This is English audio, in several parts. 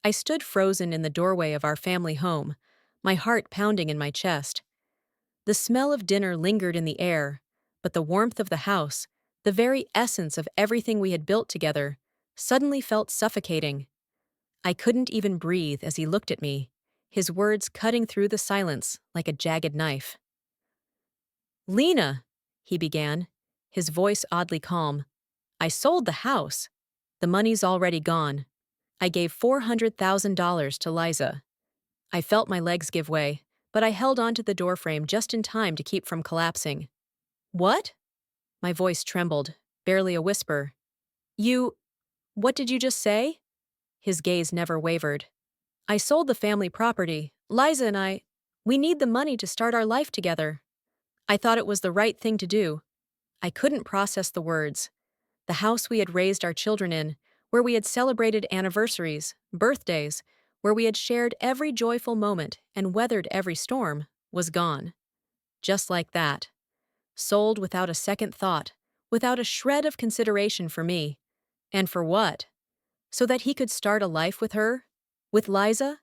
I stood frozen in the doorway of our family home, my heart pounding in my chest. The smell of dinner lingered in the air, but the warmth of the house, the very essence of everything we had built together, suddenly felt suffocating. I couldn't even breathe as he looked at me, his words cutting through the silence like a jagged knife. "Lena," he began, his voice oddly calm, "I sold the house. The money's already gone. I gave $400,000 to Liza." I felt my legs give way, but I held onto the doorframe just in time to keep from collapsing. "What?" My voice trembled, barely a whisper. "You… what did you just say?" His gaze never wavered. "I sold the family property. Liza and I… we need the money to start our life together. I thought it was the right thing to do." I couldn't process the words. The house we had raised our children in, where we had celebrated anniversaries, birthdays, where we had shared every joyful moment and weathered every storm, was gone. Just like that. Sold without a second thought, without a shred of consideration for me. And for what? So that he could start a life with her? With Liza?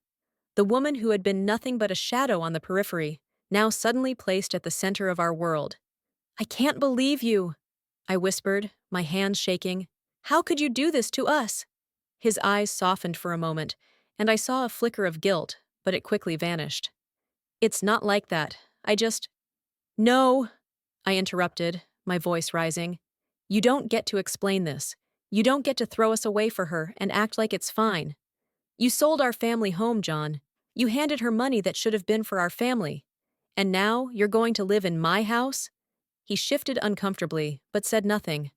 The woman who had been nothing but a shadow on the periphery, now suddenly placed at the center of our world. "I can't believe you," I whispered, my hands shaking. "How could you do this to us?" His eyes softened for a moment, and I saw a flicker of guilt, but it quickly vanished. "It's not like that. I just…" "No," I interrupted, my voice rising. "You don't get to explain this. You don't get to throw us away for her and act like it's fine. You sold our family home, John. You handed her money that should have been for our family. And now you're going to live in my house?" He shifted uncomfortably, but said nothing.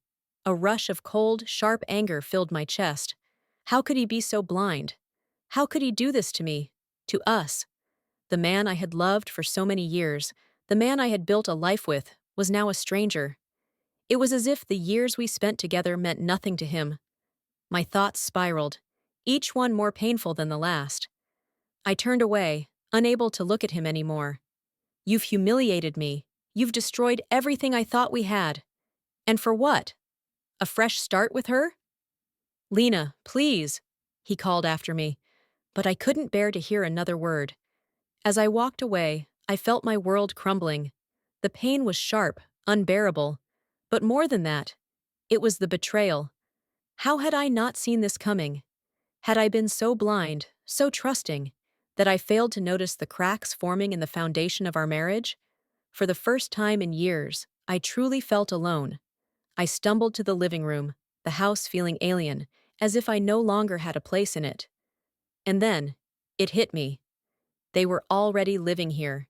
A rush of cold, sharp anger filled my chest. How could he be so blind? How could he do this to me? To us? The man I had loved for so many years, the man I had built a life with, was now a stranger. It was as if the years we spent together meant nothing to him. My thoughts spiraled, each one more painful than the last. I turned away, unable to look at him anymore. "You've humiliated me. You've destroyed everything I thought we had. And for what? A fresh start with her?" "Lena, please," he called after me, but I couldn't bear to hear another word. As I walked away, I felt my world crumbling. The pain was sharp, unbearable. But more than that, it was the betrayal. How had I not seen this coming? Had I been so blind, so trusting, that I failed to notice the cracks forming in the foundation of our marriage? For the first time in years, I truly felt alone. I stumbled to the living room, the house feeling alien, as if I no longer had a place in it. And then, it hit me. They were already living here.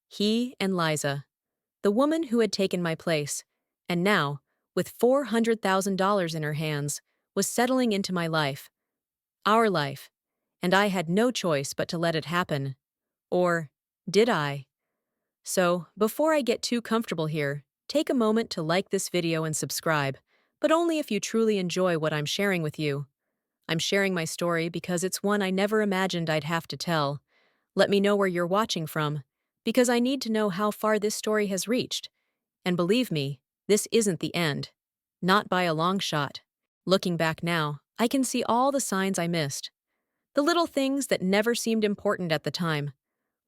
He and Liza, the woman who had taken my place, and now, with $400,000 in her hands, was settling into my life. Our life. And I had no choice but to let it happen. Or did I? So, before I get too comfortable here, take a moment to like this video and subscribe, but only if you truly enjoy what I'm sharing with you. I'm sharing my story because it's one I never imagined I'd have to tell. Let me know where you're watching from, because I need to know how far this story has reached. And believe me, this isn't the end. Not by a long shot. Looking back now, I can see all the signs I missed. The little things that never seemed important at the time.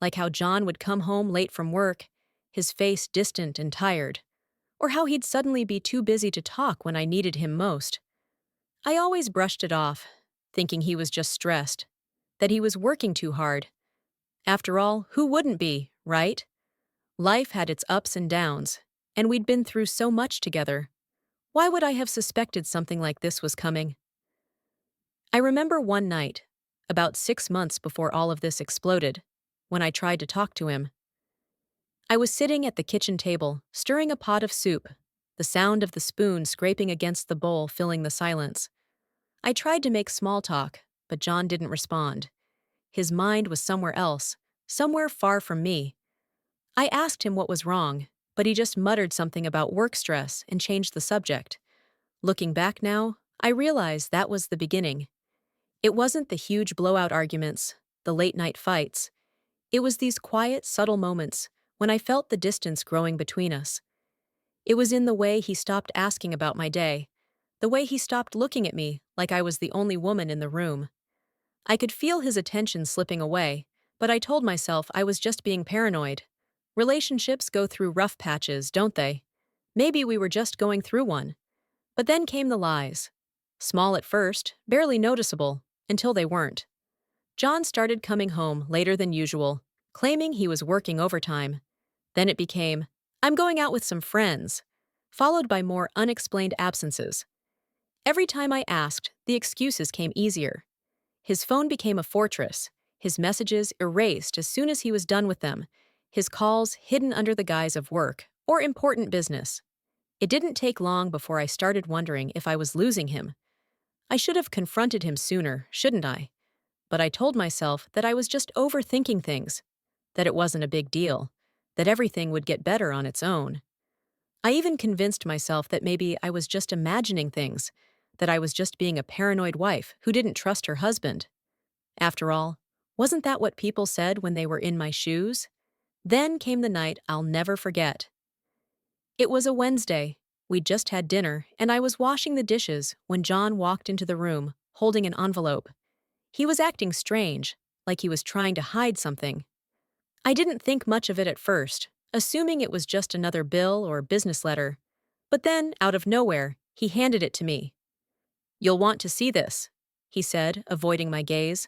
Like how John would come home late from work, his face distant and tired. Or how he'd suddenly be too busy to talk when I needed him most. I always brushed it off, thinking he was just stressed. That he was working too hard. After all, who wouldn't be, right? Life had its ups and downs, and we'd been through so much together. Why would I have suspected something like this was coming? I remember one night, about 6 months before all of this exploded, when I tried to talk to him. I was sitting at the kitchen table, stirring a pot of soup, the sound of the spoon scraping against the bowl filling the silence. I tried to make small talk, but John didn't respond. His mind was somewhere else, somewhere far from me. I asked him what was wrong, but he just muttered something about work stress and changed the subject. Looking back now, I realize that was the beginning. It wasn't the huge blowout arguments, the late-night fights. It was these quiet, subtle moments when I felt the distance growing between us. It was in the way he stopped asking about my day, the way he stopped looking at me like I was the only woman in the room. I could feel his attention slipping away, but I told myself I was just being paranoid. Relationships go through rough patches, don't they? Maybe we were just going through one. But then came the lies. Small at first, barely noticeable, until they weren't. John started coming home later than usual, claiming he was working overtime. Then it became, I'm going out with some friends, followed by more unexplained absences. Every time I asked, the excuses came easier. His phone became a fortress, his messages erased as soon as he was done with them, his calls hidden under the guise of work or important business. It didn't take long before I started wondering if I was losing him. I should have confronted him sooner, shouldn't I? But I told myself that I was just overthinking things, that it wasn't a big deal, that everything would get better on its own. I even convinced myself that maybe I was just imagining things, that I was just being a paranoid wife who didn't trust her husband. After all, wasn't that what people said when they were in my shoes? Then came the night I'll never forget. It was a Wednesday. We'd just had dinner, and I was washing the dishes when John walked into the room, holding an envelope. He was acting strange, like he was trying to hide something. I didn't think much of it at first, assuming it was just another bill or business letter. But then, out of nowhere, he handed it to me. "You'll want to see this," he said, avoiding my gaze.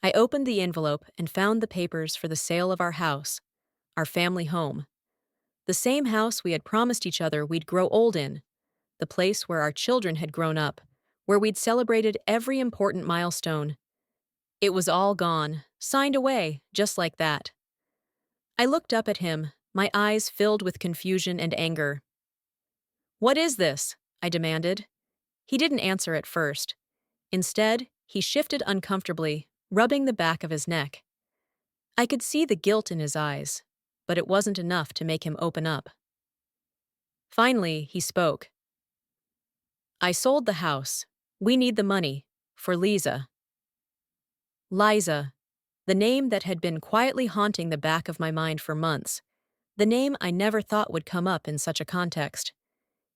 I opened the envelope and found the papers for the sale of our house, our family home. The same house we had promised each other we'd grow old in, the place where our children had grown up, where we'd celebrated every important milestone. It was all gone, signed away, just like that. I looked up at him, my eyes filled with confusion and anger. "What is this?" I demanded. He didn't answer at first. Instead, he shifted uncomfortably, rubbing the back of his neck. I could see the guilt in his eyes, but it wasn't enough to make him open up. Finally, he spoke. "I sold the house. We need the money. For Liza." Liza, the name that had been quietly haunting the back of my mind for months. The name I never thought would come up in such a context.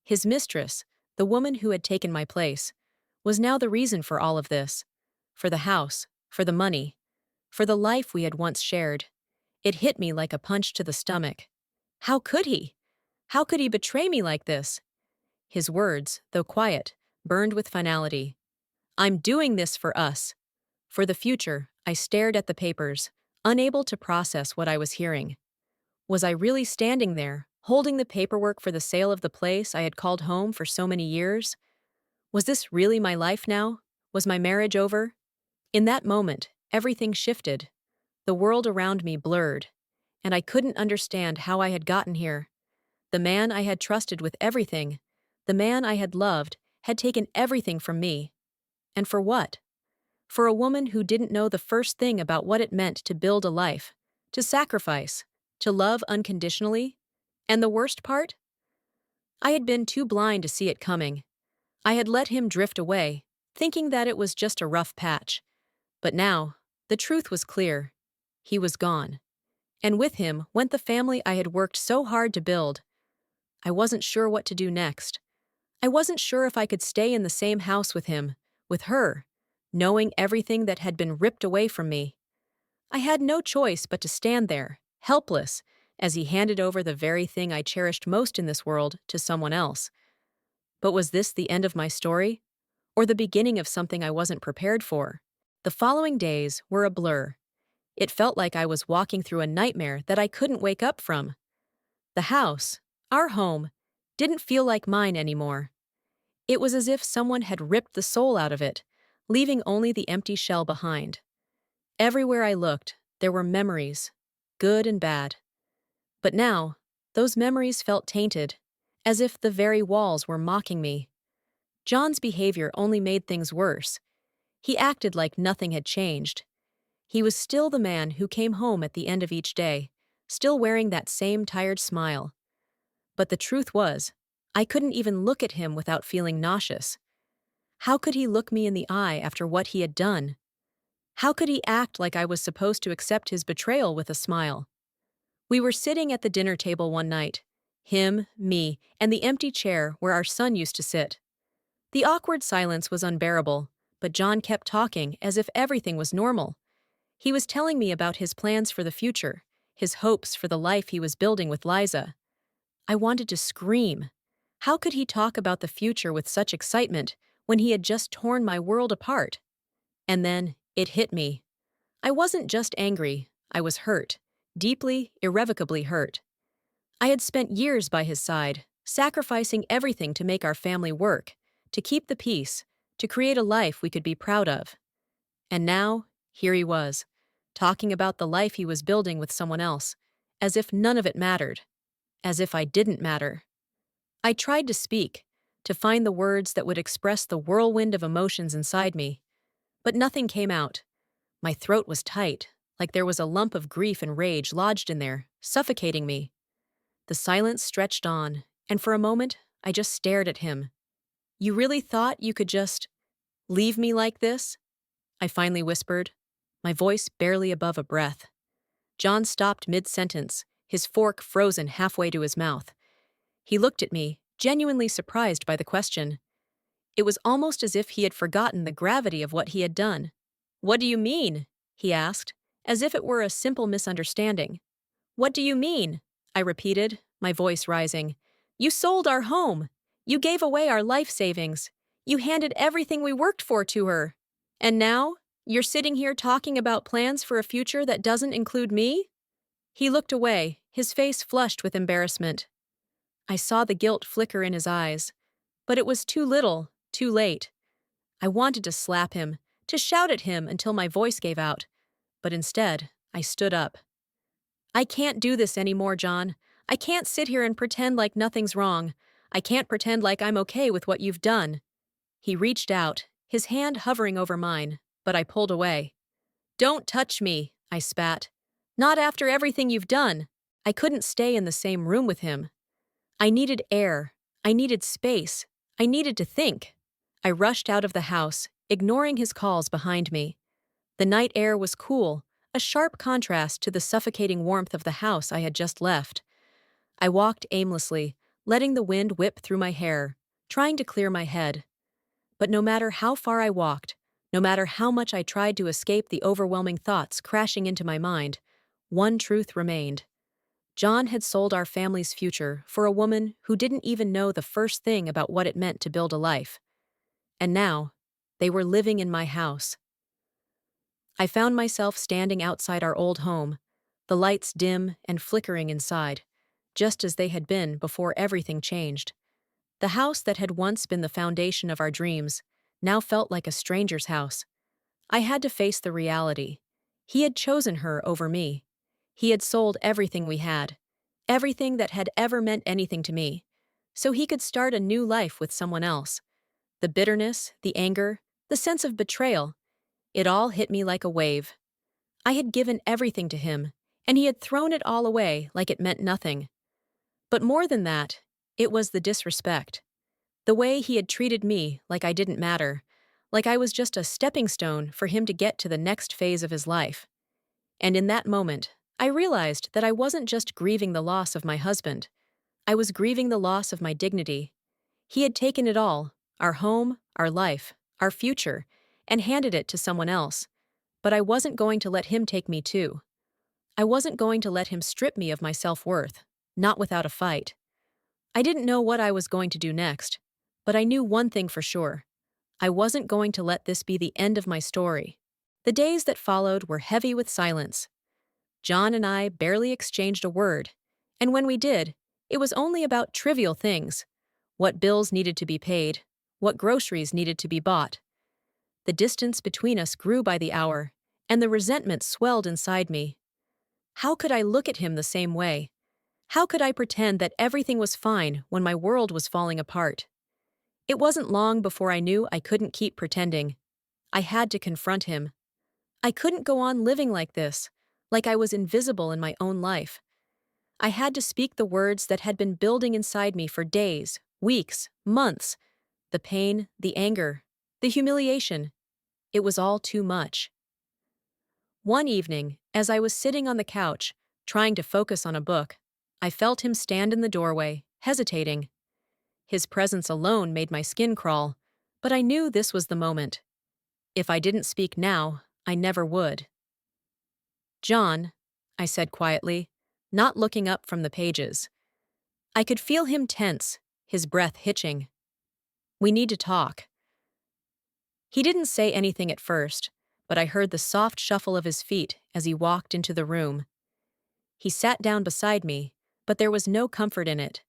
His mistress, the woman who had taken my place, was now the reason for all of this. For the house, for the money, for the life we had once shared. It hit me like a punch to the stomach. How could he? How could he betray me like this? His words, though quiet, burned with finality. "I'm doing this for us." For the future, I stared at the papers, unable to process what I was hearing. Was I really standing there, holding the paperwork for the sale of the place I had called home for so many years? Was this really my life now? Was my marriage over? In that moment, everything shifted. The world around me blurred, and I couldn't understand how I had gotten here. The man I had trusted with everything, the man I had loved, had taken everything from me. And for what? For a woman who didn't know the first thing about what it meant to build a life, to sacrifice, to love unconditionally. And the worst part? I had been too blind to see it coming. I had let him drift away, thinking that it was just a rough patch. But now, the truth was clear. He was gone. And with him went the family I had worked so hard to build. I wasn't sure what to do next. I wasn't sure if I could stay in the same house with him, with her, knowing everything that had been ripped away from me. I had no choice but to stand there, helpless, as he handed over the very thing I cherished most in this world to someone else. But was this the end of my story? Or the beginning of something I wasn't prepared for? The following days were a blur. It felt like I was walking through a nightmare that I couldn't wake up from. The house, our home, didn't feel like mine anymore. It was as if someone had ripped the soul out of it, leaving only the empty shell behind. Everywhere I looked, there were memories, good and bad. But now, those memories felt tainted, as if the very walls were mocking me. John's behavior only made things worse. He acted like nothing had changed. He was still the man who came home at the end of each day, still wearing that same tired smile. But the truth was, I couldn't even look at him without feeling nauseous. How could he look me in the eye after what he had done? How could he act like I was supposed to accept his betrayal with a smile? We were sitting at the dinner table one night. Him, me, and the empty chair where our son used to sit. The awkward silence was unbearable, but John kept talking as if everything was normal. He was telling me about his plans for the future, his hopes for the life he was building with Liza. I wanted to scream. How could he talk about the future with such excitement when he had just torn my world apart? And then it hit me. I wasn't just angry, I was hurt. Deeply, irrevocably hurt. I had spent years by his side, sacrificing everything to make our family work, to keep the peace, to create a life we could be proud of. And now, here he was, talking about the life he was building with someone else, as if none of it mattered, as if I didn't matter. I tried to speak, to find the words that would express the whirlwind of emotions inside me, but nothing came out. My throat was tight, like there was a lump of grief and rage lodged in there, suffocating me. The silence stretched on, and for a moment, I just stared at him. "You really thought you could just leave me like this?" I finally whispered, my voice barely above a breath. John stopped mid-sentence, his fork frozen halfway to his mouth. He looked at me, genuinely surprised by the question. It was almost as if he had forgotten the gravity of what he had done. "What do you mean?" he asked, as if it were a simple misunderstanding. "What do you mean?" I repeated, my voice rising. "You sold our home. You gave away our life savings. You handed everything we worked for to her. And now, you're sitting here talking about plans for a future that doesn't include me?" He looked away, his face flushed with embarrassment. I saw the guilt flicker in his eyes. But it was too little, too late. I wanted to slap him, to shout at him until my voice gave out. But instead, I stood up. "I can't do this anymore, John. I can't sit here and pretend like nothing's wrong. I can't pretend like I'm okay with what you've done." He reached out, his hand hovering over mine, but I pulled away. "Don't touch me," I spat. "Not after everything you've done." I couldn't stay in the same room with him. I needed air. I needed space. I needed to think. I rushed out of the house, ignoring his calls behind me. The night air was cool, a sharp contrast to the suffocating warmth of the house I had just left. I walked aimlessly, letting the wind whip through my hair, trying to clear my head. But no matter how far I walked, no matter how much I tried to escape the overwhelming thoughts crashing into my mind, one truth remained. John had sold our family's future for a woman who didn't even know the first thing about what it meant to build a life. And now, they were living in my house. I found myself standing outside our old home, the lights dim and flickering inside, just as they had been before everything changed. The house that had once been the foundation of our dreams now felt like a stranger's house. I had to face the reality. He had chosen her over me. He had sold everything we had, everything that had ever meant anything to me, so he could start a new life with someone else. The bitterness, the anger, the sense of betrayal, it all hit me like a wave. I had given everything to him, and he had thrown it all away like it meant nothing. But more than that, it was the disrespect. The way he had treated me like I didn't matter, like I was just a stepping stone for him to get to the next phase of his life. And in that moment, I realized that I wasn't just grieving the loss of my husband. I was grieving the loss of my dignity. He had taken it all, our home, our life, our future, and handed it to someone else. But I wasn't going to let him take me too. I wasn't going to let him strip me of my self-worth, not without a fight. I didn't know what I was going to do next, but I knew one thing for sure. I wasn't going to let this be the end of my story. The days that followed were heavy with silence. John and I barely exchanged a word, and when we did, it was only about trivial things. What bills needed to be paid, what groceries needed to be bought. The distance between us grew by the hour, and the resentment swelled inside me. How could I look at him the same way? How could I pretend that everything was fine when my world was falling apart? It wasn't long before I knew I couldn't keep pretending. I had to confront him. I couldn't go on living like this, like I was invisible in my own life. I had to speak the words that had been building inside me for days, weeks, months. The pain, the anger, the humiliation. It was all too much. One evening, as I was sitting on the couch, trying to focus on a book, I felt him stand in the doorway, hesitating. His presence alone made my skin crawl, but I knew this was the moment. If I didn't speak now, I never would. John, I said quietly, not looking up from the pages. I could feel him tense, his breath hitching. We need to talk. He didn't say anything at first, but I heard the soft shuffle of his feet as he walked into the room. He sat down beside me, but there was no comfort in it.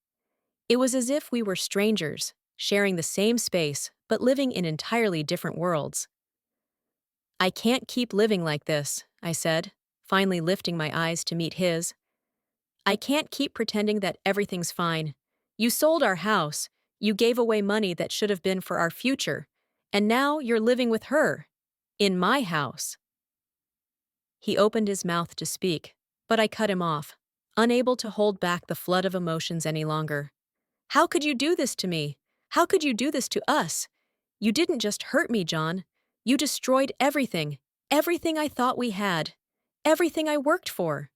It was as if we were strangers, sharing the same space, but living in entirely different worlds. I can't keep living like this, I said, finally lifting my eyes to meet his. I can't keep pretending that everything's fine. You sold our house, you gave away money that should have been for our future, and now you're living with her. In my house. He opened his mouth to speak, but I cut him off, unable to hold back the flood of emotions any longer. How could you do this to me? How could you do this to us? You didn't just hurt me, John. You destroyed everything, everything I thought we had, everything I worked for.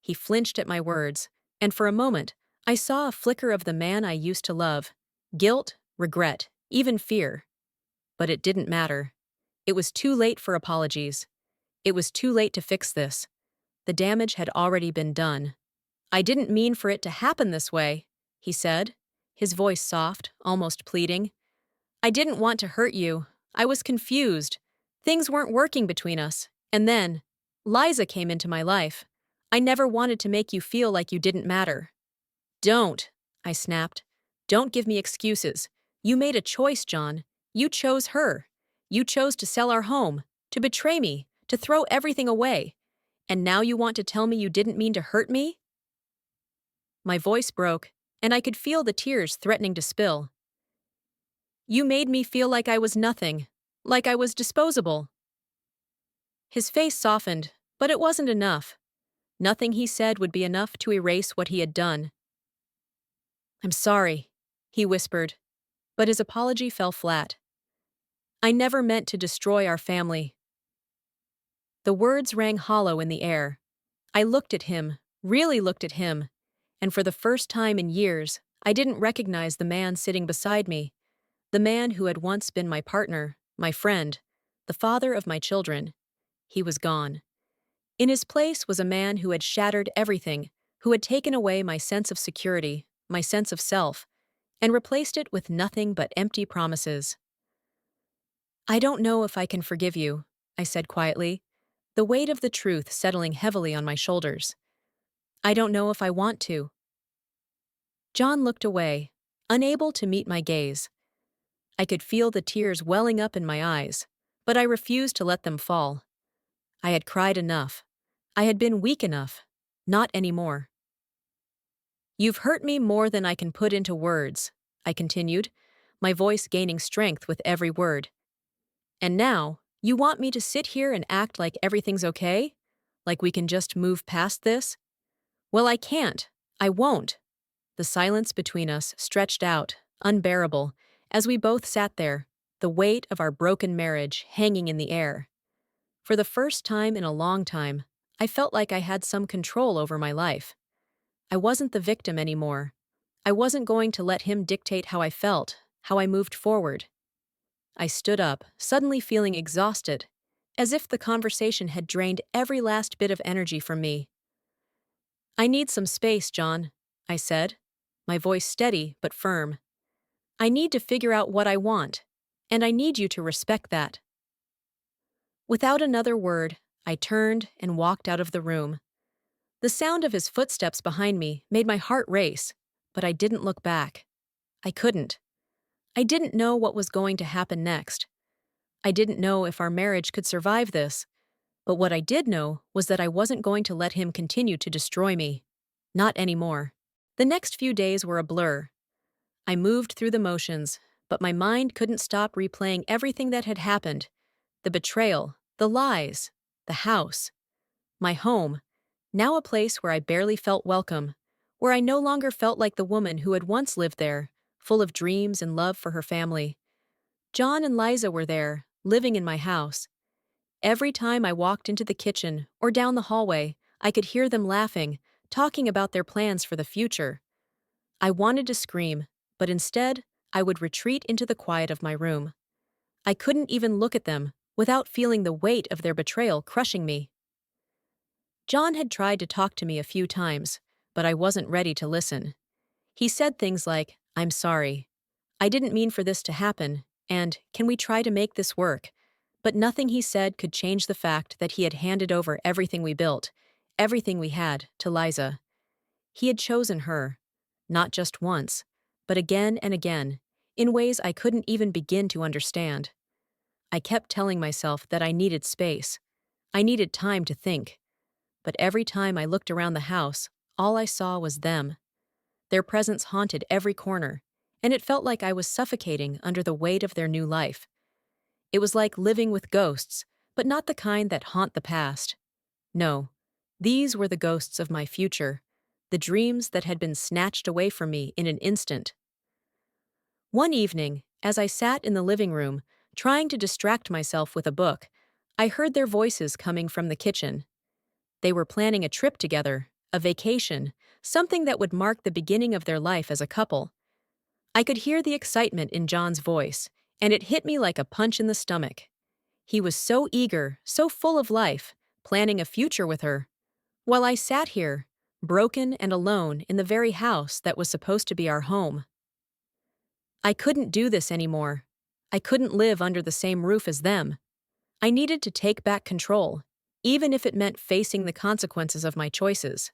He flinched at my words, and for a moment, I saw a flicker of the man I used to love. Guilt, regret, even fear. But it didn't matter. It was too late for apologies. It was too late to fix this. The damage had already been done. I didn't mean for it to happen this way, he said, his voice soft, almost pleading. I didn't want to hurt you. I was confused. Things weren't working between us. And then, Liza came into my life. I never wanted to make you feel like you didn't matter. Don't, I snapped. Don't give me excuses. You made a choice, John. You chose her. You chose to sell our home, to betray me, to throw everything away. And now you want to tell me you didn't mean to hurt me? My voice broke, and I could feel the tears threatening to spill. You made me feel like I was nothing, like I was disposable. His face softened, but it wasn't enough. Nothing he said would be enough to erase what he had done. I'm sorry, he whispered, but his apology fell flat. I never meant to destroy our family. The words rang hollow in the air. I looked at him, really looked at him, and for the first time in years, I didn't recognize the man sitting beside me, the man who had once been my partner, my friend, the father of my children. He was gone. In his place was a man who had shattered everything, who had taken away my sense of security, my sense of self, and replaced it with nothing but empty promises. I don't know if I can forgive you, I said quietly, the weight of the truth settling heavily on my shoulders. I don't know if I want to. John looked away, unable to meet my gaze. I could feel the tears welling up in my eyes, but I refused to let them fall. I had cried enough. I had been weak enough. Not anymore. You've hurt me more than I can put into words, I continued, my voice gaining strength with every word. And now, you want me to sit here and act like everything's okay? Like we can just move past this? Well, I can't. I won't. The silence between us stretched out, unbearable, as we both sat there, the weight of our broken marriage hanging in the air. For the first time in a long time, I felt like I had some control over my life. I wasn't the victim anymore. I wasn't going to let him dictate how I felt, how I moved forward. I stood up, suddenly feeling exhausted, as if the conversation had drained every last bit of energy from me. I need some space, John, I said, my voice steady but firm. I need to figure out what I want, and I need you to respect that. Without another word, I turned and walked out of the room. The sound of his footsteps behind me made my heart race, but I didn't look back. I couldn't. I didn't know what was going to happen next. I didn't know if our marriage could survive this, but what I did know was that I wasn't going to let him continue to destroy me. Not anymore. The next few days were a blur. I moved through the motions, but my mind couldn't stop replaying everything that had happened. The betrayal, the lies, the house, my home, now a place where I barely felt welcome, where I no longer felt like the woman who had once lived there, full of dreams and love for her family. John and Liza were there, living in my house. Every time I walked into the kitchen or down the hallway, I could hear them laughing, talking about their plans for the future. I wanted to scream, but instead, I would retreat into the quiet of my room. I couldn't even look at them, without feeling the weight of their betrayal crushing me. John had tried to talk to me a few times, but I wasn't ready to listen. He said things like, "I'm sorry. I didn't mean for this to happen," and "Can we try to make this work?" But nothing he said could change the fact that he had handed over everything we built, everything we had, to Liza. He had chosen her, not just once, but again and again, in ways I couldn't even begin to understand. I kept telling myself that I needed space. I needed time to think. But every time I looked around the house, all I saw was them. Their presence haunted every corner, and it felt like I was suffocating under the weight of their new life. It was like living with ghosts, but not the kind that haunt the past. No, these were the ghosts of my future, the dreams that had been snatched away from me in an instant. One evening, as I sat in the living room, trying to distract myself with a book, I heard their voices coming from the kitchen. They were planning a trip together, a vacation, something that would mark the beginning of their life as a couple. I could hear the excitement in John's voice, and it hit me like a punch in the stomach. He was so eager, so full of life, planning a future with her, while I sat here, broken and alone in the very house that was supposed to be our home. I couldn't do this anymore. I couldn't live under the same roof as them. I needed to take back control, even if it meant facing the consequences of my choices.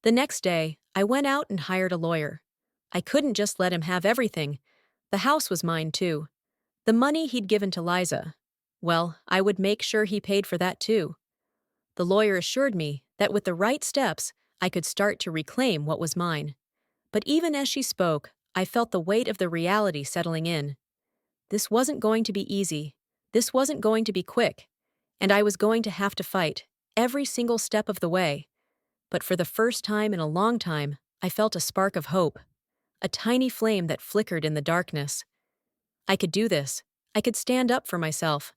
The next day, I went out and hired a lawyer. I couldn't just let him have everything. The house was mine, too. The money he'd given to Liza. Well, I would make sure he paid for that, too. The lawyer assured me that with the right steps, I could start to reclaim what was mine. But even as she spoke, I felt the weight of the reality settling in. This wasn't going to be easy. This wasn't going to be quick. And I was going to have to fight, every single step of the way. But for the first time in a long time, I felt a spark of hope. A tiny flame that flickered in the darkness. I could do this. I could stand up for myself.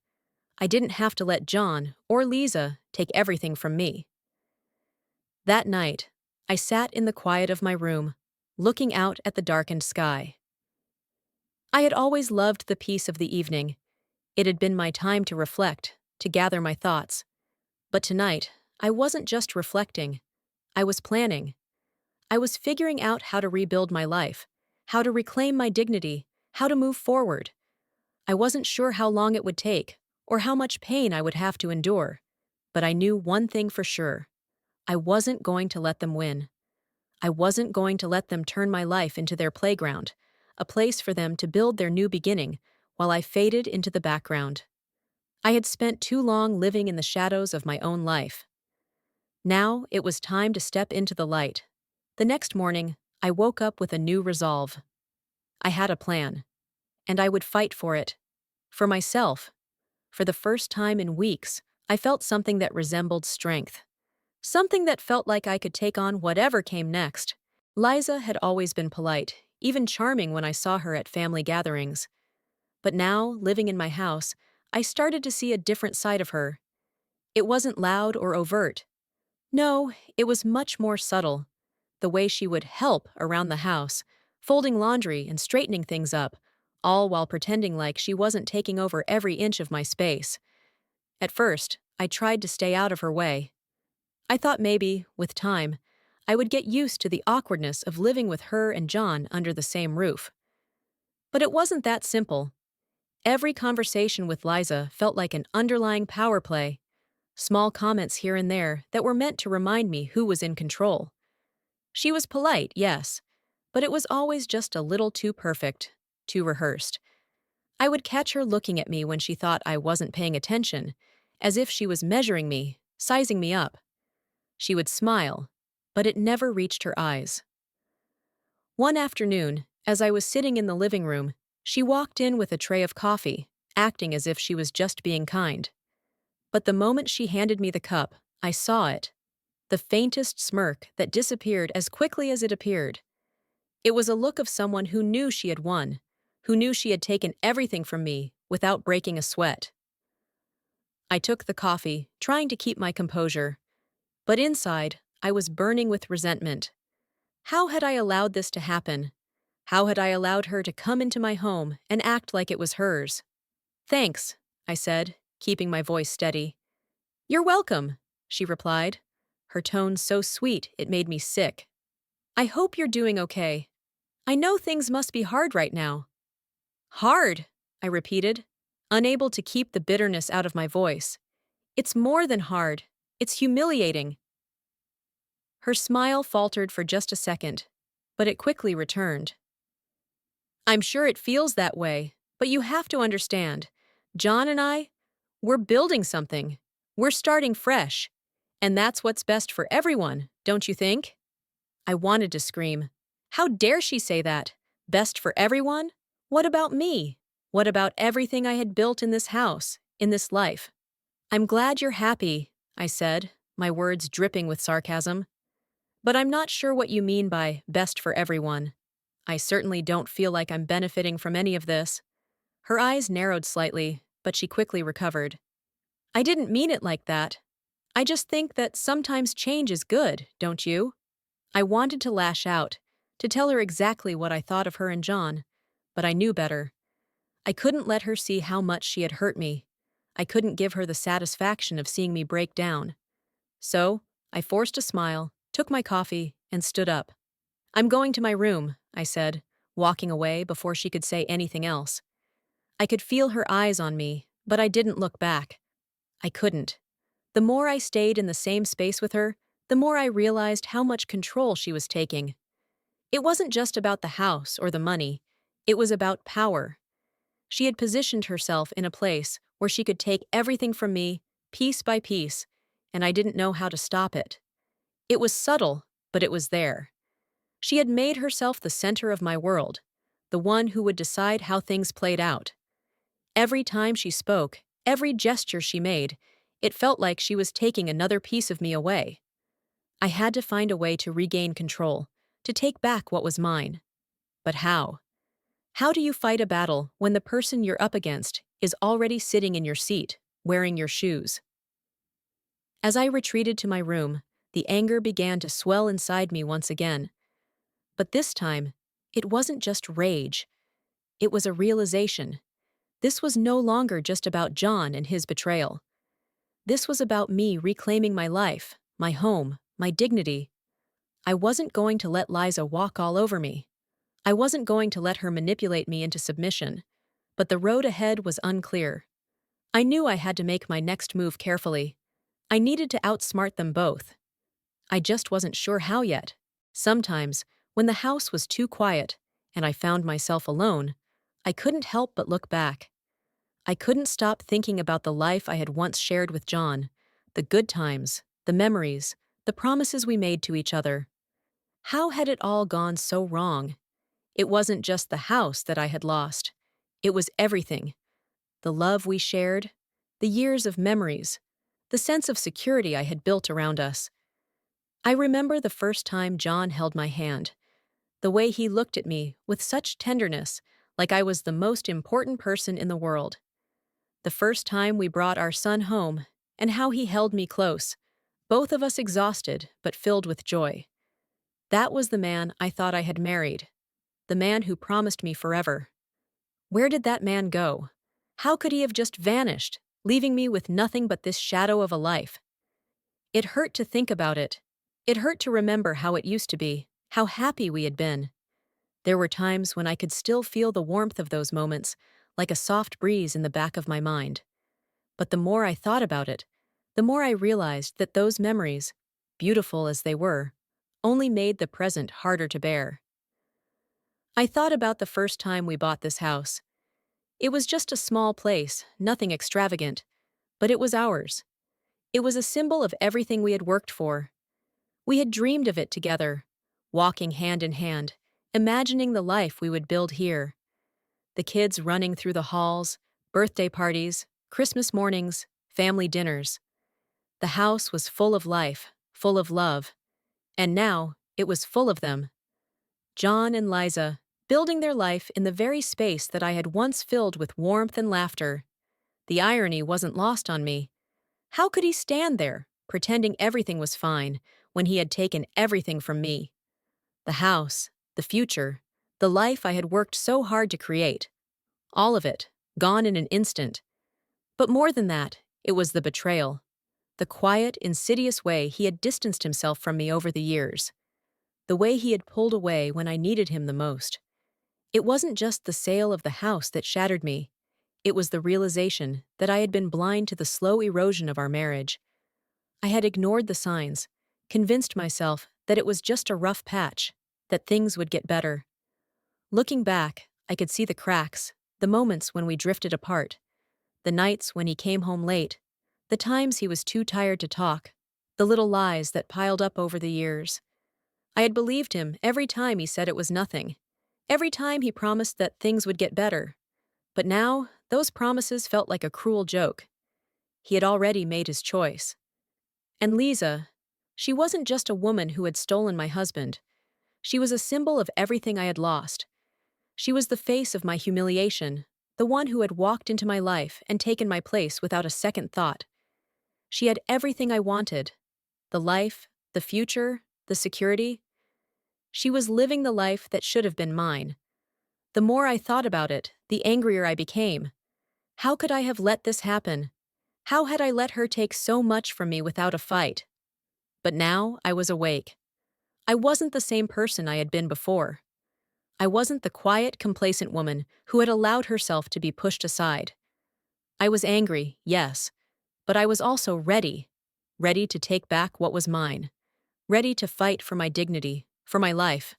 I didn't have to let John or Liza take everything from me. That night, I sat in the quiet of my room, looking out at the darkened sky. I had always loved the peace of the evening. It had been my time to reflect, to gather my thoughts. But tonight, I wasn't just reflecting. I was planning. I was figuring out how to rebuild my life, how to reclaim my dignity, how to move forward. I wasn't sure how long it would take, or how much pain I would have to endure. But I knew one thing for sure. I wasn't going to let them win. I wasn't going to let them turn my life into their playground, a place for them to build their new beginning, while I faded into the background. I had spent too long living in the shadows of my own life. Now it was time to step into the light. The next morning, I woke up with a new resolve. I had a plan, and I would fight for it. For myself. For the first time in weeks, I felt something that resembled strength. Something that felt like I could take on whatever came next. Liza had always been polite, even charming when I saw her at family gatherings. But now, living in my house, I started to see a different side of her. It wasn't loud or overt. No, it was much more subtle. The way she would help around the house, folding laundry and straightening things up, all while pretending like she wasn't taking over every inch of my space. At first, I tried to stay out of her way. I thought maybe, with time, I would get used to the awkwardness of living with her and John under the same roof. But it wasn't that simple. Every conversation with Liza felt like an underlying power play, small comments here and there that were meant to remind me who was in control. She was polite, yes, but it was always just a little too perfect, too rehearsed. I would catch her looking at me when she thought I wasn't paying attention, as if she was measuring me, sizing me up. She would smile, but it never reached her eyes. One afternoon, as I was sitting in the living room, she walked in with a tray of coffee, acting as if she was just being kind. But the moment she handed me the cup, I saw it. The faintest smirk that disappeared as quickly as it appeared. It was a look of someone who knew she had won, who knew she had taken everything from me without breaking a sweat. I took the coffee, trying to keep my composure. But inside, I was burning with resentment. How had I allowed this to happen? How had I allowed her to come into my home and act like it was hers? "Thanks," I said, keeping my voice steady. "You're welcome," she replied, her tone so sweet it made me sick. "I hope you're doing okay. I know things must be hard right now." "Hard," I repeated, unable to keep the bitterness out of my voice. "It's more than hard. It's humiliating." Her smile faltered for just a second, but it quickly returned. "I'm sure it feels that way, but you have to understand. John and I, we're building something. We're starting fresh. And that's what's best for everyone, don't you think?" I wanted to scream. How dare she say that? Best for everyone? What about me? What about everything I had built in this house, in this life? "I'm glad you're happy," I said, my words dripping with sarcasm. "But I'm not sure what you mean by best for everyone. I certainly don't feel like I'm benefiting from any of this." Her eyes narrowed slightly, but she quickly recovered. "I didn't mean it like that. I just think that sometimes change is good, don't you?" I wanted to lash out, to tell her exactly what I thought of her and John, but I knew better. I couldn't let her see how much she had hurt me. I couldn't give her the satisfaction of seeing me break down. So, I forced a smile, took my coffee, and stood up. "I'm going to my room," I said, walking away before she could say anything else. I could feel her eyes on me, but I didn't look back. I couldn't. The more I stayed in the same space with her, the more I realized how much control she was taking. It wasn't just about the house or the money. It was about power. She had positioned herself in a place where she could take everything from me, piece by piece, and I didn't know how to stop it. It was subtle, but it was there. She had made herself the center of my world, the one who would decide how things played out. Every time she spoke, every gesture she made, it felt like she was taking another piece of me away. I had to find a way to regain control, to take back what was mine. But how? How do you fight a battle when the person you're up against is already sitting in your seat, wearing your shoes? As I retreated to my room, the anger began to swell inside me once again. But this time, it wasn't just rage. It was a realization. This was no longer just about John and his betrayal. This was about me reclaiming my life, my home, my dignity. I wasn't going to let Liza walk all over me. I wasn't going to let her manipulate me into submission. But the road ahead was unclear. I knew I had to make my next move carefully. I needed to outsmart them both. I just wasn't sure how yet. Sometimes, when the house was too quiet and I found myself alone, I couldn't help but look back. I couldn't stop thinking about the life I had once shared with John, the good times, the memories, the promises we made to each other. How had it all gone so wrong? It wasn't just the house that I had lost. It was everything. The love we shared, the years of memories, the sense of security I had built around us. I remember the first time John held my hand, the way he looked at me with such tenderness, like I was the most important person in the world. The first time we brought our son home, and how he held me close, both of us exhausted but filled with joy. That was the man I thought I had married, the man who promised me forever. Where did that man go? How could he have just vanished, leaving me with nothing but this shadow of a life? It hurt to think about it. It hurt to remember how it used to be, how happy we had been. There were times when I could still feel the warmth of those moments, like a soft breeze in the back of my mind. But the more I thought about it, the more I realized that those memories, beautiful as they were, only made the present harder to bear. I thought about the first time we bought this house. It was just a small place, nothing extravagant, but it was ours. It was a symbol of everything we had worked for. We had dreamed of it together, walking hand in hand, imagining the life we would build here. The kids running through the halls, birthday parties, Christmas mornings, family dinners. The house was full of life, full of love. And now, it was full of them. John and Liza, building their life in the very space that I had once filled with warmth and laughter. The irony wasn't lost on me. How could he stand there, pretending everything was fine, when he had taken everything from me? The house, the future, the life I had worked so hard to create. All of it, gone in an instant. But more than that, it was the betrayal. The quiet, insidious way he had distanced himself from me over the years. The way he had pulled away when I needed him the most. It wasn't just the sale of the house that shattered me. It was the realization that I had been blind to the slow erosion of our marriage. I had ignored the signs, convinced myself that it was just a rough patch, that things would get better. Looking back, I could see the cracks, the moments when we drifted apart, the nights when he came home late, the times he was too tired to talk, the little lies that piled up over the years. I had believed him every time he said it was nothing, every time he promised that things would get better. But now, those promises felt like a cruel joke. He had already made his choice. And Lisa, she wasn't just a woman who had stolen my husband. She was a symbol of everything I had lost. She was the face of my humiliation, the one who had walked into my life and taken my place without a second thought. She had everything I wanted: the life, the future, the security. She was living the life that should have been mine. The more I thought about it, the angrier I became. How could I have let this happen? How had I let her take so much from me without a fight? But now I was awake. I wasn't the same person I had been before. I wasn't the quiet, complacent woman who had allowed herself to be pushed aside. I was angry, yes, but I was also ready. Ready to take back what was mine. Ready to fight for my dignity, for my life.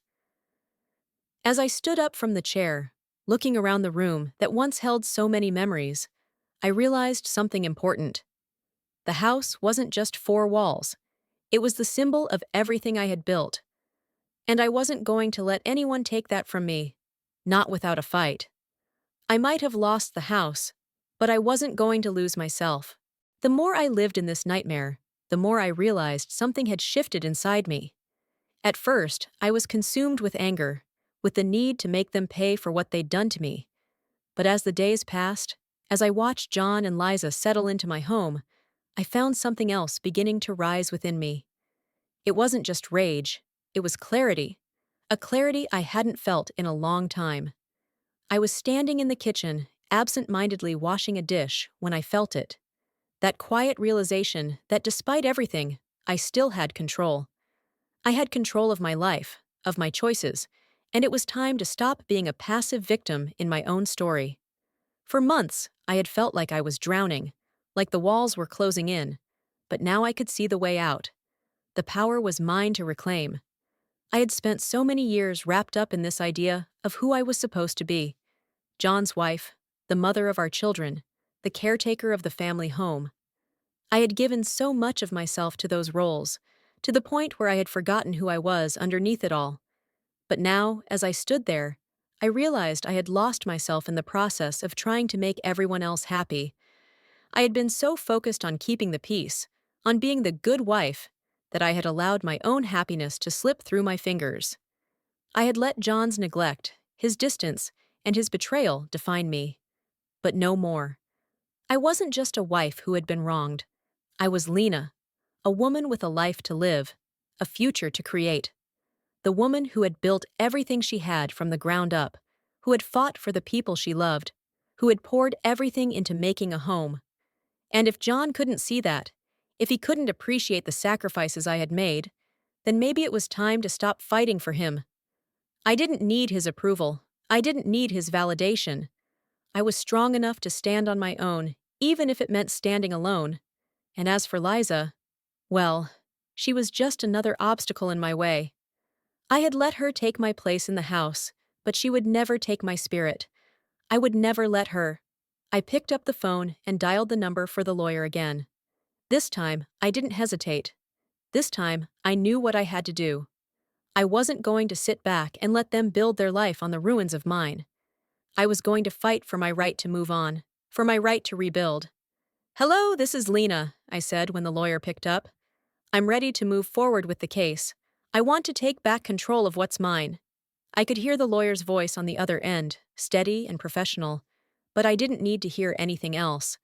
As I stood up from the chair, looking around the room that once held so many memories, I realized something important. The house wasn't just four walls. It was the symbol of everything I had built. And I wasn't going to let anyone take that from me, not without a fight. I might have lost the house, but I wasn't going to lose myself. The more I lived in this nightmare, the more I realized something had shifted inside me. At first, I was consumed with anger, with the need to make them pay for what they'd done to me. But as the days passed, as I watched John and Liza settle into my home, I found something else beginning to rise within me. It wasn't just rage, it was clarity. A clarity I hadn't felt in a long time. I was standing in the kitchen, absent-mindedly washing a dish, when I felt it. That quiet realization that despite everything, I still had control. I had control of my life, of my choices, and it was time to stop being a passive victim in my own story. For months, I had felt like I was drowning, like the walls were closing in, but now I could see the way out. The power was mine to reclaim. I had spent so many years wrapped up in this idea of who I was supposed to be: John's wife, the mother of our children, the caretaker of the family home. I had given so much of myself to those roles, to the point where I had forgotten who I was underneath it all. But now, as I stood there, I realized I had lost myself in the process of trying to make everyone else happy. I had been so focused on keeping the peace, on being the good wife, that I had allowed my own happiness to slip through my fingers. I had let John's neglect, his distance, and his betrayal define me. But no more. I wasn't just a wife who had been wronged. I was Lena, a woman with a life to live, a future to create. The woman who had built everything she had from the ground up, who had fought for the people she loved, who had poured everything into making a home. And if John couldn't see that, if he couldn't appreciate the sacrifices I had made, then maybe it was time to stop fighting for him. I didn't need his approval. I didn't need his validation. I was strong enough to stand on my own, even if it meant standing alone. And as for Liza, well, she was just another obstacle in my way. I had let her take my place in the house, but she would never take my spirit. I would never let her. I picked up the phone and dialed the number for the lawyer again. This time, I didn't hesitate. This time, I knew what I had to do. I wasn't going to sit back and let them build their life on the ruins of mine. I was going to fight for my right to move on, for my right to rebuild. "Hello, this is Lena," I said when the lawyer picked up. "I'm ready to move forward with the case. I want to take back control of what's mine." I could hear the lawyer's voice on the other end, steady and professional, but I didn't need to hear anything else.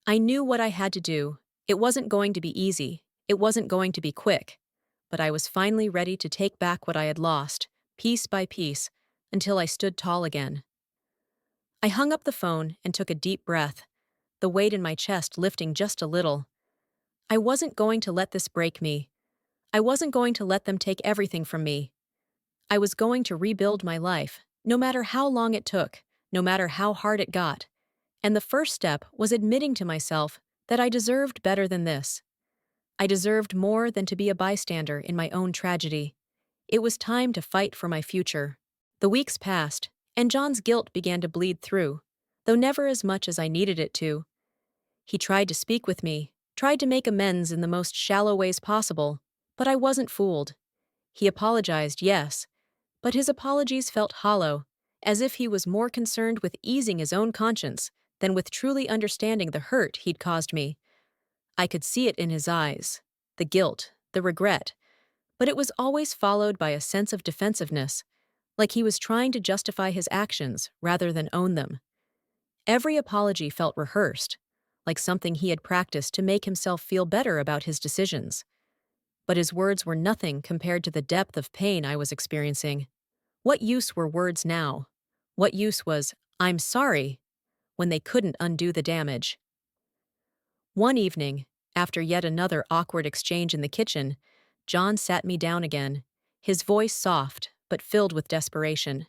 I knew what I had to do. It wasn't going to be easy. It wasn't going to be quick. But I was finally ready to take back what I had lost, piece by piece, until I stood tall again. I hung up the phone and took a deep breath. the weight in my chest lifting just a little. I wasn't going to let this break me. I wasn't going to let them take everything from me. I was going to rebuild my life, no matter how long it took, no matter how hard it got. And the first step was admitting to myself that I deserved better than this. I deserved more than to be a bystander in my own tragedy. It was time to fight for my future. The weeks passed, and John's guilt began to bleed through, though never as much as I needed it to. He tried to speak with me, tried to make amends in the most shallow ways possible, but I wasn't fooled. He apologized, yes, but his apologies felt hollow, as if he was more concerned with easing his own conscience than with truly understanding the hurt he'd caused me. I could see it in his eyes, the guilt, the regret, but it was always followed by a sense of defensiveness, like he was trying to justify his actions rather than own them. Every apology felt rehearsed, like something he had practiced to make himself feel better about his decisions. But his words were nothing compared to the depth of pain I was experiencing. What use were words now? What use was, "I'm sorry," when they couldn't undo the damage? One evening, after yet another awkward exchange in the kitchen, John sat me down again, his voice soft but filled with desperation.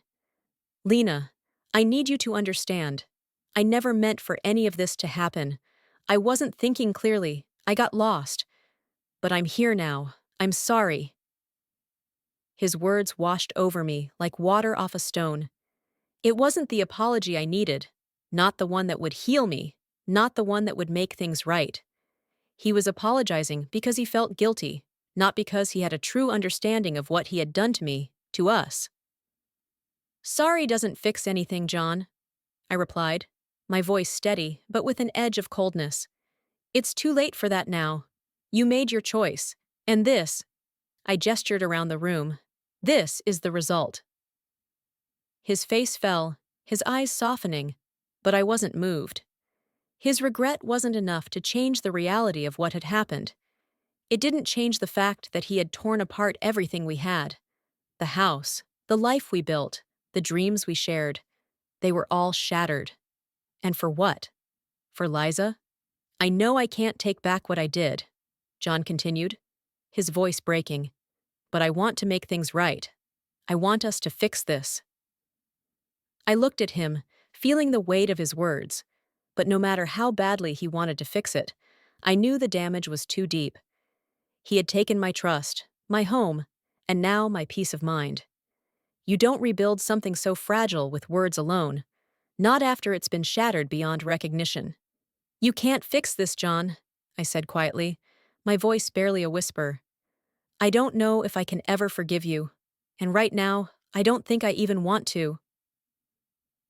"Lena, I need you to understand. I never meant for any of this to happen. I wasn't thinking clearly. I got lost. But I'm here now. I'm sorry." His words washed over me like water off a stone. It wasn't the apology I needed, not the one that would heal me, not the one that would make things right. He was apologizing because he felt guilty, not because he had a true understanding of what he had done to me, to us. "Sorry doesn't fix anything, John," I replied, my voice steady but with an edge of coldness. "It's too late for that now. You made your choice, and this," I gestured around the room, "this is the result." His face fell, his eyes softening, but I wasn't moved. His regret wasn't enough to change the reality of what had happened. It didn't change the fact that he had torn apart everything we had. The house, the life we built, the dreams we shared. They were all shattered. And for what? For Liza? "I know I can't take back what I did," John continued, his voice breaking. "But I want to make things right. I want us to fix this." I looked at him, feeling the weight of his words, but no matter how badly he wanted to fix it, I knew the damage was too deep. He had taken my trust, my home, and now my peace of mind. You don't rebuild something so fragile with words alone, not after it's been shattered beyond recognition. "You can't fix this, John," I said quietly, my voice barely a whisper. "I don't know if I can ever forgive you, and right now, I don't think I even want to."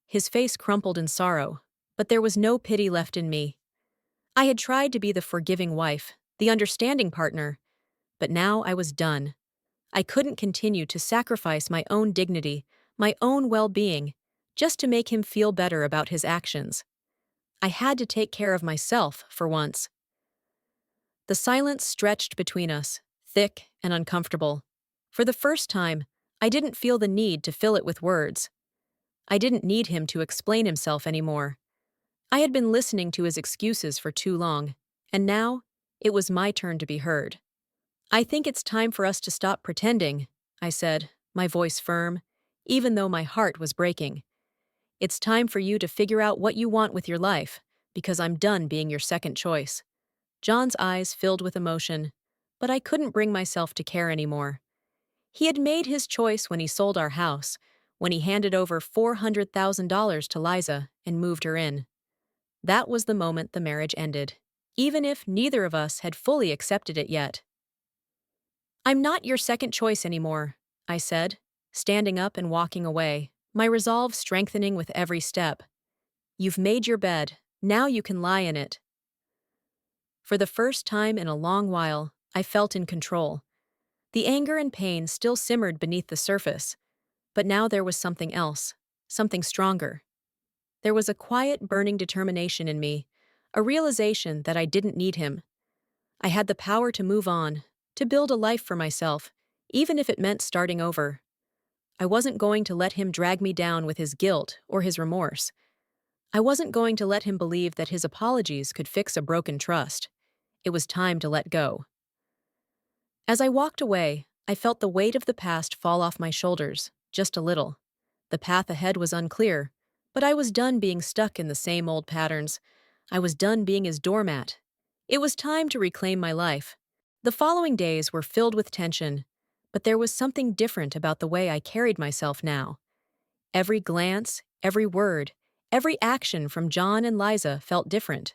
His face crumpled in sorrow, but there was no pity left in me. I had tried to be the forgiving wife, the understanding partner, but now I was done. I couldn't continue to sacrifice my own dignity, my own well-being, just to make him feel better about his actions. I had to take care of myself for once. The silence stretched between us, thick and uncomfortable. For the first time, I didn't feel the need to fill it with words. I didn't need him to explain himself anymore. I had been listening to his excuses for too long, and now it was my turn to be heard. "I think it's time for us to stop pretending," I said, my voice firm, even though my heart was breaking. "It's time for you to figure out what you want with your life, because I'm done being your second choice." John's eyes filled with emotion, but I couldn't bring myself to care anymore. He had made his choice when he sold our house, when he handed over $400,000 to Liza and moved her in. That was the moment the marriage ended, even if neither of us had fully accepted it yet. "I'm not your second choice anymore," I said, standing up and walking away, my resolve strengthening with every step. "You've made your bed, now you can lie in it." For the first time in a long while, I felt in control. The anger and pain still simmered beneath the surface, but now there was something else, something stronger. There was a quiet, burning determination in me, a realization that I didn't need him. I had the power to move on, to build a life for myself, even if it meant starting over. I wasn't going to let him drag me down with his guilt or his remorse. I wasn't going to let him believe that his apologies could fix a broken trust. It was time to let go. As I walked away, I felt the weight of the past fall off my shoulders, just a little. The path ahead was unclear, but I was done being stuck in the same old patterns. I was done being his doormat. It was time to reclaim my life. The following days were filled with tension, but there was something different about the way I carried myself now. Every glance, every word, every action from John and Liza felt different.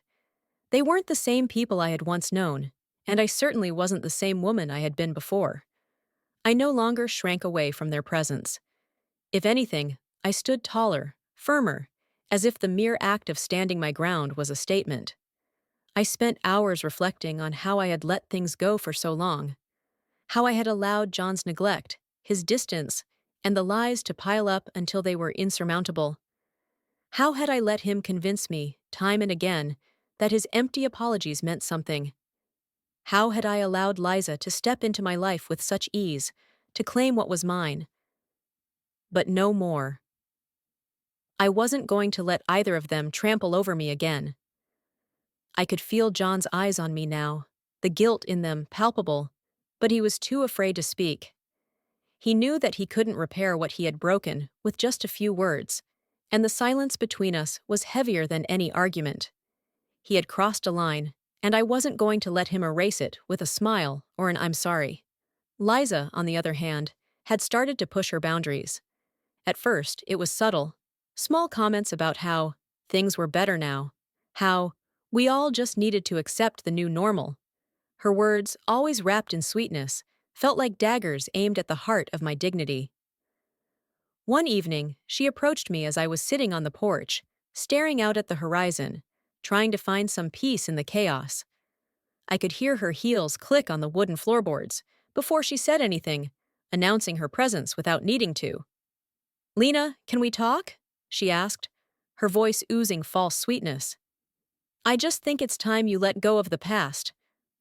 They weren't the same people I had once known, and I certainly wasn't the same woman I had been before. I no longer shrank away from their presence. If anything, I stood taller, firmer, as if the mere act of standing my ground was a statement. I spent hours reflecting on how I had let things go for so long, how I had allowed John's neglect, his distance, and the lies to pile up until they were insurmountable. How had I let him convince me, time and again, that his empty apologies meant something? How had I allowed Liza to step into my life with such ease, to claim what was mine? But no more. I wasn't going to let either of them trample over me again. I could feel John's eyes on me now, the guilt in them palpable, but he was too afraid to speak. He knew that he couldn't repair what he had broken with just a few words, and the silence between us was heavier than any argument. He had crossed a line, and I wasn't going to let him erase it with a smile or an "I'm sorry." Liza, on the other hand, had started to push her boundaries. At first, it was subtle. Small comments about how things were better now, how we all just needed to accept the new normal. Her words, always wrapped in sweetness, felt like daggers aimed at the heart of my dignity. One evening, she approached me as I was sitting on the porch, staring out at the horizon, trying to find some peace in the chaos. I could hear her heels click on the wooden floorboards before she said anything, announcing her presence without needing to. "Lena, can we talk?" she asked, her voice oozing false sweetness. "I just think it's time you let go of the past.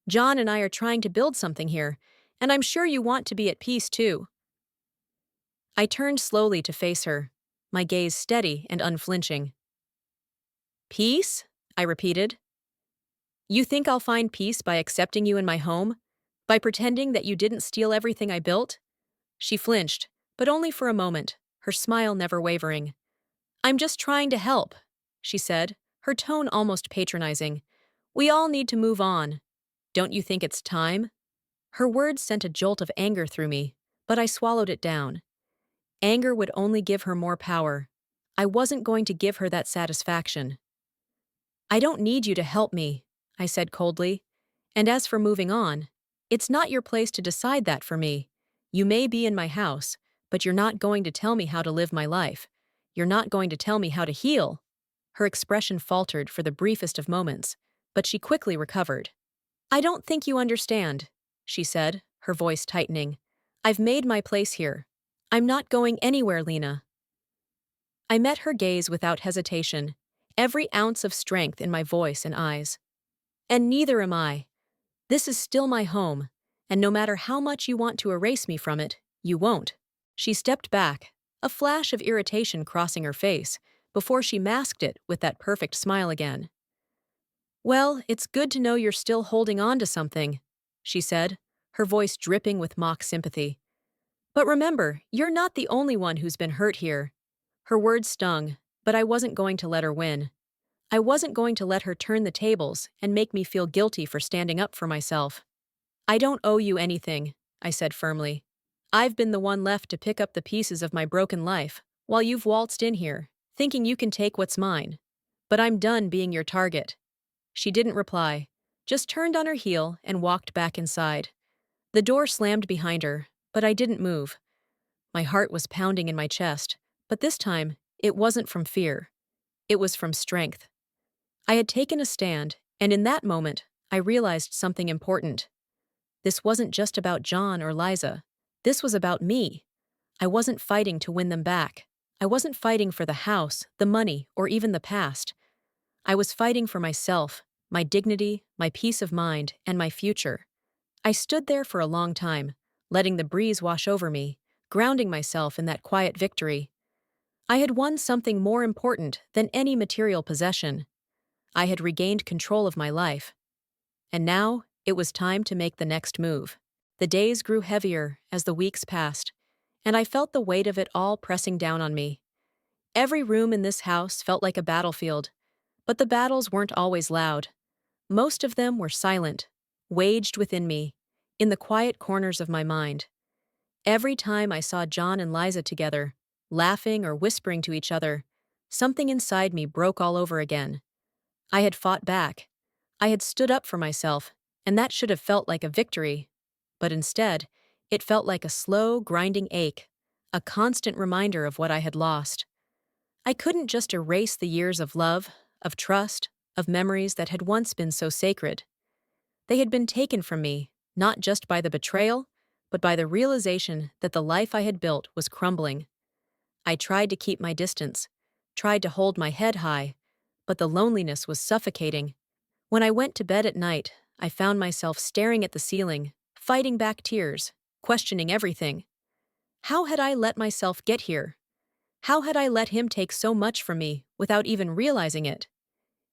John and I are trying to build something here, and I'm sure you want to be at peace too." I turned slowly to face her, my gaze steady and unflinching. "Peace?" I repeated. "You think I'll find peace by accepting you in my home? By pretending that you didn't steal everything I built?" She flinched, but only for a moment, her smile never wavering. "I'm just trying to help," she said, her tone almost patronizing. "We all need to move on. Don't you think it's time?" Her words sent a jolt of anger through me, but I swallowed it down. Anger would only give her more power. I wasn't going to give her that satisfaction. "I don't need you to help me," I said coldly. "And as for moving on, it's not your place to decide that for me. You may be in my house, but you're not going to tell me how to live my life. You're not going to tell me how to heal." Her expression faltered for the briefest of moments, but she quickly recovered. "I don't think you understand," she said, her voice tightening. "I've made my place here. I'm not going anywhere, Lena." I met her gaze without hesitation, every ounce of strength in my voice and eyes. "And neither am I. This is still my home, and no matter how much you want to erase me from it, you won't." She stepped back, a flash of irritation crossing her face, before she masked it with that perfect smile again. "Well, it's good to know you're still holding on to something," she said, her voice dripping with mock sympathy. "But remember, you're not the only one who's been hurt here." Her words stung, but I wasn't going to let her win. I wasn't going to let her turn the tables and make me feel guilty for standing up for myself. "I don't owe you anything," I said firmly. "I've been the one left to pick up the pieces of my broken life, while you've waltzed in here, thinking you can take what's mine. But I'm done being your target." She didn't reply, just turned on her heel and walked back inside. The door slammed behind her, but I didn't move. My heart was pounding in my chest, but this time, it wasn't from fear. It was from strength. I had taken a stand, and in that moment, I realized something important. This wasn't just about John or Liza. This was about me. I wasn't fighting to win them back. I wasn't fighting for the house, the money, or even the past. I was fighting for myself, my dignity, my peace of mind, and my future. I stood there for a long time, letting the breeze wash over me, grounding myself in that quiet victory. I had won something more important than any material possession. I had regained control of my life. And now, it was time to make the next move. The days grew heavier as the weeks passed, and I felt the weight of it all pressing down on me. Every room in this house felt like a battlefield, but the battles weren't always loud. Most of them were silent, waged within me, in the quiet corners of my mind. Every time I saw John and Liza together, laughing or whispering to each other, something inside me broke all over again. I had fought back. I had stood up for myself, and that should have felt like a victory. But instead, it felt like a slow, grinding ache, a constant reminder of what I had lost. I couldn't just erase the years of love, of trust, of memories that had once been so sacred. They had been taken from me, not just by the betrayal, but by the realization that the life I had built was crumbling. I tried to keep my distance, tried to hold my head high, but the loneliness was suffocating. When I went to bed at night, I found myself staring at the ceiling, fighting back tears, questioning everything. How had I let myself get here? How had I let him take so much from me without even realizing it?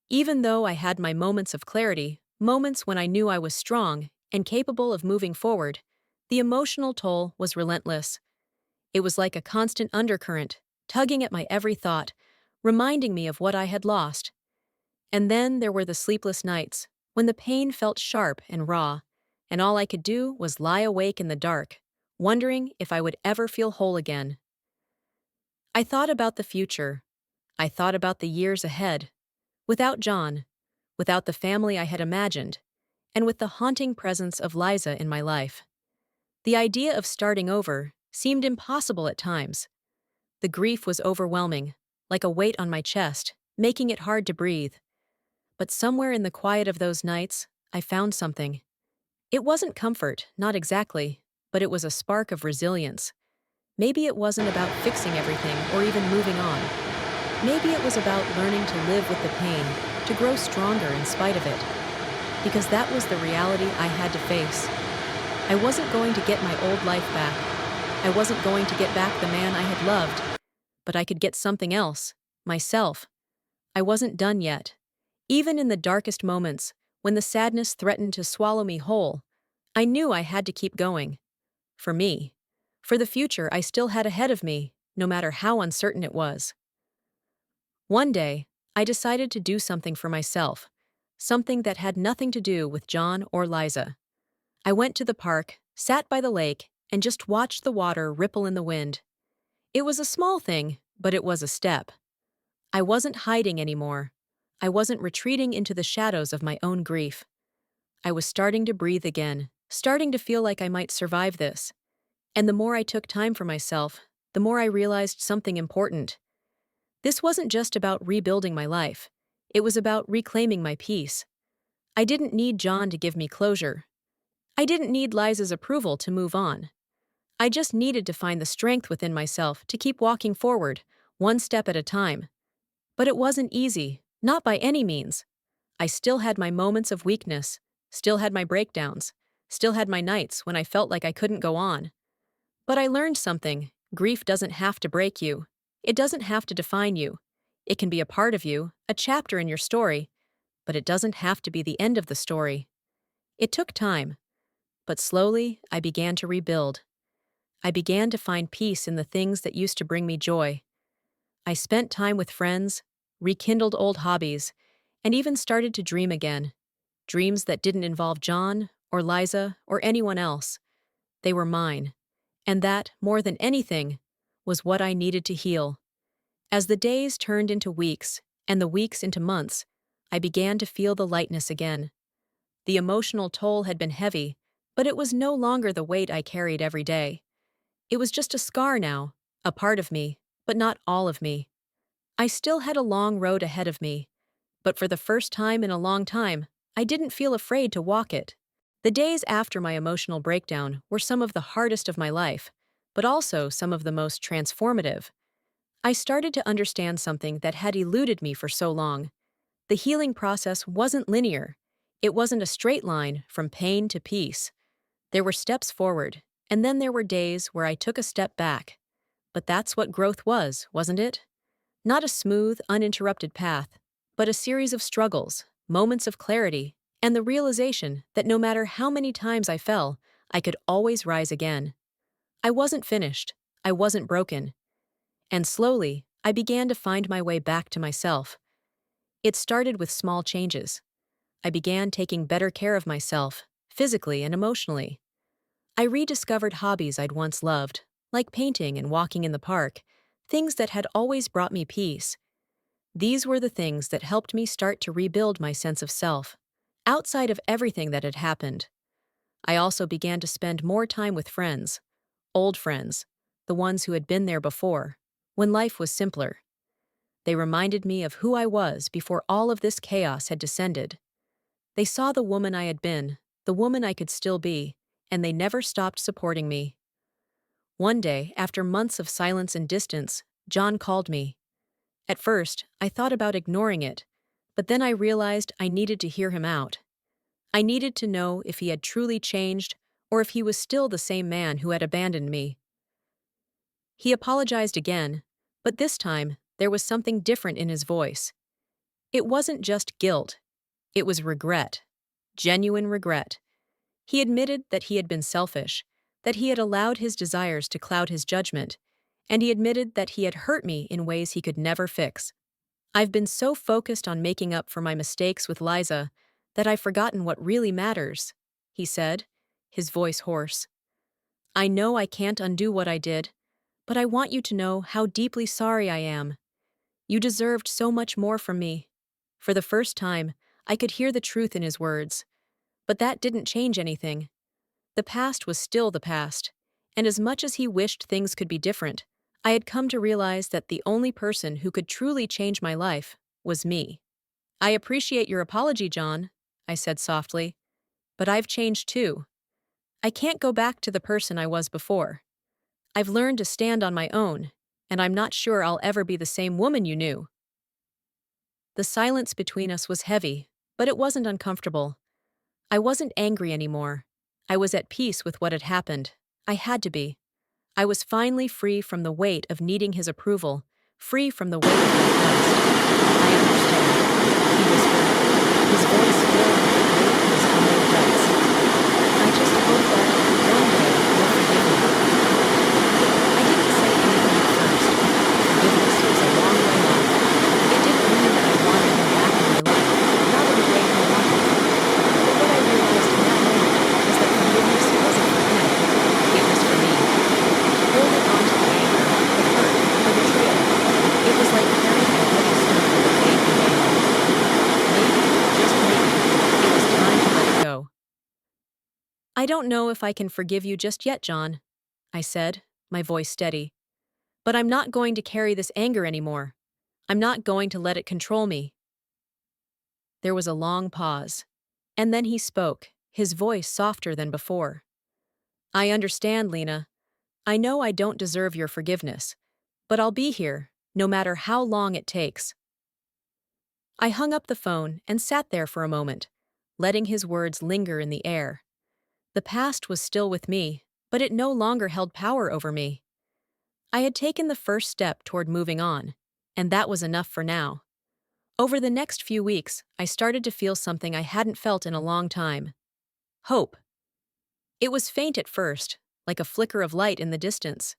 Even though I had my moments of clarity, moments when I knew I was strong and capable of moving forward, the emotional toll was relentless. It was like a constant undercurrent, tugging at my every thought, reminding me of what I had lost. And then there were the sleepless nights, when the pain felt sharp and raw, and all I could do was lie awake in the dark, wondering if I would ever feel whole again. I thought about the future. I thought about the years ahead. Without John, without the family I had imagined, and with the haunting presence of Liza in my life. The idea of starting over seemed impossible at times. The grief was overwhelming, like a weight on my chest, making it hard to breathe. But somewhere in the quiet of those nights, I found something. It wasn't comfort, not exactly, but it was a spark of resilience. Maybe it wasn't about fixing everything or even moving on. Maybe it was about learning to live with the pain, to grow stronger in spite of it. Because that was the reality I had to face. I wasn't going to get my old life back. I wasn't going to get back the man I had loved. But I could get something else, myself. I wasn't done yet. Even in the darkest moments, when the sadness threatened to swallow me whole, I knew I had to keep going. For me. For the future I still had ahead of me, no matter how uncertain it was. One day, I decided to do something for myself, something that had nothing to do with John or Liza. I went to the park, sat by the lake, and just watched the water ripple in the wind. It was a small thing, but it was a step. I wasn't hiding anymore. I wasn't retreating into the shadows of my own grief. I was starting to breathe again, starting to feel like I might survive this. And the more I took time for myself, the more I realized something important. This wasn't just about rebuilding my life. It was about reclaiming my peace. I didn't need John to give me closure. I didn't need Liza's approval to move on. I just needed to find the strength within myself to keep walking forward, one step at a time. But it wasn't easy, not by any means. I still had my moments of weakness, still had my breakdowns, still had my nights when I felt like I couldn't go on. But I learned something. Grief doesn't have to break you. It doesn't have to define you. It can be a part of you, a chapter in your story, but it doesn't have to be the end of the story. It took time, but slowly I began to rebuild. I began to find peace in the things that used to bring me joy. I spent time with friends, rekindled old hobbies, and even started to dream again. Dreams that didn't involve John or Liza or anyone else. They were mine. And that, more than anything, was what I needed to heal. As the days turned into weeks, and the weeks into months, I began to feel the lightness again. The emotional toll had been heavy, but it was no longer the weight I carried every day. It was just a scar now, a part of me, but not all of me. I still had a long road ahead of me, but for the first time in a long time, I didn't feel afraid to walk it. The days after my emotional breakdown were some of the hardest of my life, but also some of the most transformative. I started to understand something that had eluded me for so long. The healing process wasn't linear. It wasn't a straight line from pain to peace. There were steps forward, and then there were days where I took a step back. But that's what growth was, wasn't it? Not a smooth, uninterrupted path, but a series of struggles, moments of clarity, and the realization that no matter how many times I fell, I could always rise again. I wasn't finished. I wasn't broken. And slowly, I began to find my way back to myself. It started with small changes. I began taking better care of myself, physically and emotionally. I rediscovered hobbies I'd once loved, like painting and walking in the park, things that had always brought me peace. These were the things that helped me start to rebuild my sense of self. Outside of everything that had happened, I also began to spend more time with friends, old friends, the ones who had been there before, when life was simpler. They reminded me of who I was before all of this chaos had descended. They saw the woman I had been, the woman I could still be, and they never stopped supporting me. One day, after months of silence and distance, John called me. At first, I thought about ignoring it, but then I realized I needed to hear him out. I needed to know if he had truly changed or if he was still the same man who had abandoned me. He apologized again, but this time, there was something different in his voice. It wasn't just guilt, it was regret. Genuine regret. He admitted that he had been selfish, that he had allowed his desires to cloud his judgment, and he admitted that he had hurt me in ways he could never fix. I've been so focused on making up for my mistakes with Liza that I've forgotten what really matters, he said, his voice hoarse. I know I can't undo what I did, but I want you to know how deeply sorry I am. You deserved so much more from me. For the first time, I could hear the truth in his words. But that didn't change anything. The past was still the past, and as much as he wished things could be different, I had come to realize that the only person who could truly change my life was me. I appreciate your apology, John, I said softly, but I've changed too. I can't go back to the person I was before. I've learned to stand on my own, and I'm not sure I'll ever be the same woman you knew. The silence between us was heavy, but it wasn't uncomfortable. I wasn't angry anymore. I was at peace with what had happened. I had to be. I was finally free from the weight of needing his approval, free from the weight of my past. I understand, he whispered, his voice filled with the weight of his own regrets. I just hope that one day you'll forgive me. I didn't say anything at first. Forgiveness was a long way off. It didn't mean that I wanted him back in my life, not in the way he wanted. But what I realized in that moment was that forgiveness wasn't for him. It was for me. Holding on to the anger, the hurt, the betrayal. It was like carrying a heavy stone that weighed me down. Maybe, just maybe, it was time to let it go. I don't know if I can forgive you just yet, John, I said, my voice steady. But I'm not going to carry this anger anymore. I'm not going to let it control me. There was a long pause. And then he spoke, his voice softer than before. I understand, Lena. I know I don't deserve your forgiveness. But I'll be here, no matter how long it takes. I hung up the phone and sat there for a moment, letting his words linger in the air. The past was still with me, but it no longer held power over me. I had taken the first step toward moving on, and that was enough for now. Over the next few weeks, I started to feel something I hadn't felt in a long time. Hope. It was faint at first, like a flicker of light in the distance.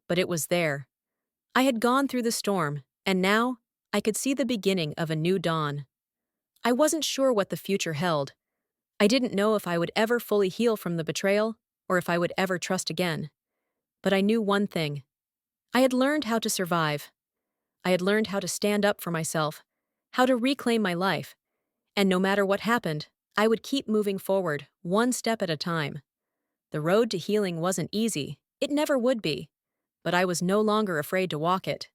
But it was there. I had gone through the storm, and now, I could see the beginning of a new dawn. I wasn't sure what the future held. I didn't know if I would ever fully heal from the betrayal, or if I would ever trust again. But I knew one thing. I had learned how to survive. I had learned how to stand up for myself, how to reclaim my life, and no matter what happened, I would keep moving forward, one step at a time. The road to healing wasn't easy, it never would be, but I was no longer afraid to walk it.